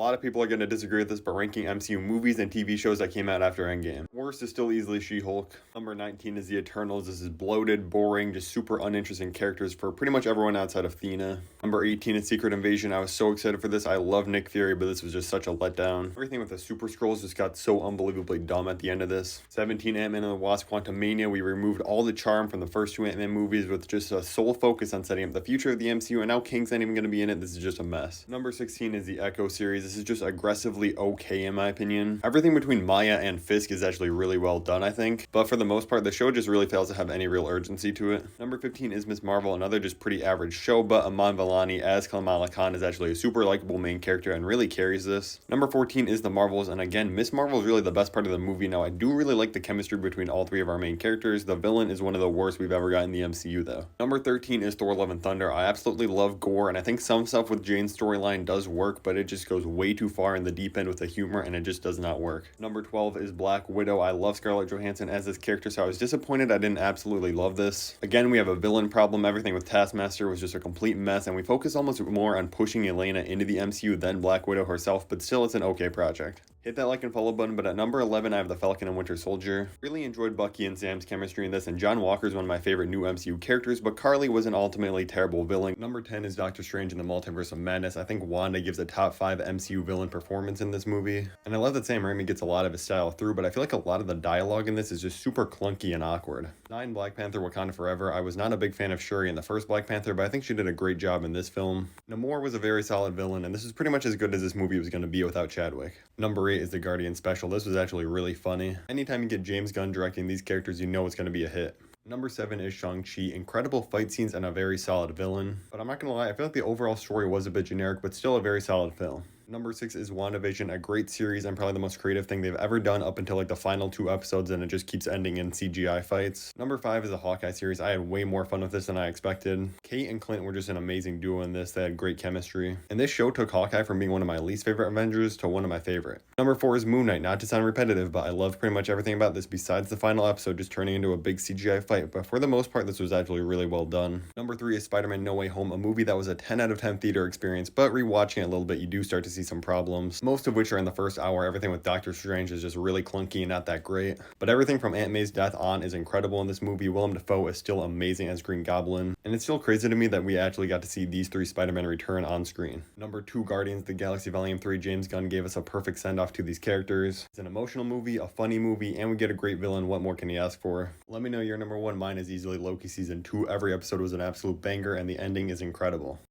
lot of people are going to disagree with this, but ranking MCU movies and TV shows that came out after Endgame. Worst is still easily She-Hulk. Number 19 is The Eternals. This is bloated, boring, just super uninteresting characters for pretty much everyone outside of Thena. Number 18 is Secret Invasion. I was so excited for this. I love Nick Fury, but this was just such a letdown. Everything with the Super Skrulls just got so unbelievably dumb at the end of this. 17, Ant-Man and the Wasp: Quantumania. We removed all the charm from the first two Ant-Man movies with just a sole focus on setting up the future of the MCU, and now King's not even going to be in it. This is just a mess. Number 16 is the Echo series. This is just aggressively okay in my opinion. Everything between Maya and Fisk is actually really well done, I think, but for the most part, the show just really fails to have any real urgency to it. Number 15 is Miss Marvel, another just pretty average show, but Aman Vellani as Kamala Khan is actually a super likable main character and really carries this. Number 14 is The Marvels, and again, Miss Marvel is really the best part of the movie. Now, I do really like the chemistry between all three of our main characters. The villain is one of the worst we've ever got in the MCU, though. Number 13 is Thor: Love and Thunder. I absolutely love gore, and I think some stuff with Jane's storyline does work, but it just goes way too far in the deep end with the humor, and it just does not work. Number 12 is Black Widow. I love Scarlett Johansson as this character, so I was disappointed I didn't absolutely love this. Again, we have a villain problem. Everything with Taskmaster was just a complete mess, and we focus almost more on pushing Elena into the MCU than Black Widow herself, but still it's an okay project. Hit that like and follow button, but at number 11, I have the Falcon and Winter Soldier. Really enjoyed Bucky and Sam's chemistry in this, and John Walker is one of my favorite new MCU characters, but Carly was an ultimately terrible villain. Number 10 is Doctor Strange in the Multiverse of Madness. I think Wanda gives a top 5 MCU villain performance in this movie, and I love that Sam Raimi gets a lot of his style through, but I feel like a lot of the dialogue in this is just super clunky and awkward. 9, Black Panther: Wakanda Forever. I was not a big fan of Shuri in the first Black Panther, but I think she did a great job in this film. Namor was a very solid villain, and this is pretty much as good as this movie was going to be without Chadwick. Number 8 is the Guardian Special. This was actually really funny. Anytime you get James Gunn directing these characters, you know it's going to be a hit. Number 7 is Shang-Chi. Incredible fight scenes and a very solid villain. But I'm not going to lie, I feel like the overall story was a bit generic, but still a very solid film. Number 6 is WandaVision, a great series and probably the most creative thing they've ever done up until like the final 2 episodes, and it just keeps ending in CGI fights. Number 5 is the Hawkeye series. I had way more fun with this than I expected. Kate and Clint were just an amazing duo in this. They had great chemistry. And this show took Hawkeye from being one of my least favorite Avengers to one of my favorite. Number 4 is Moon Knight. Not to sound repetitive, but I loved pretty much everything about this besides the final episode just turning into a big CGI fight, but for the most part, this was actually really well done. Number 3 is Spider-Man: No Way Home, a movie that was a 10 out of 10 theater experience, but rewatching it a little bit, you do start to see some problems. Most of which are in the first hour. Everything with Doctor Strange is just really clunky and not that great. But everything from Aunt May's death on is incredible in this movie. Willem Dafoe is still amazing as Green Goblin. And it's still crazy to me that we actually got to see these 3 Spider-Men return on screen. Number 2, Guardians of the Galaxy Volume 3. James Gunn gave us a perfect send-off to these characters. It's an emotional movie, a funny movie, and we get a great villain. What more can you ask for? Let me know your number 1. Mine is easily Loki Season 2. Every episode was an absolute banger, and the ending is incredible.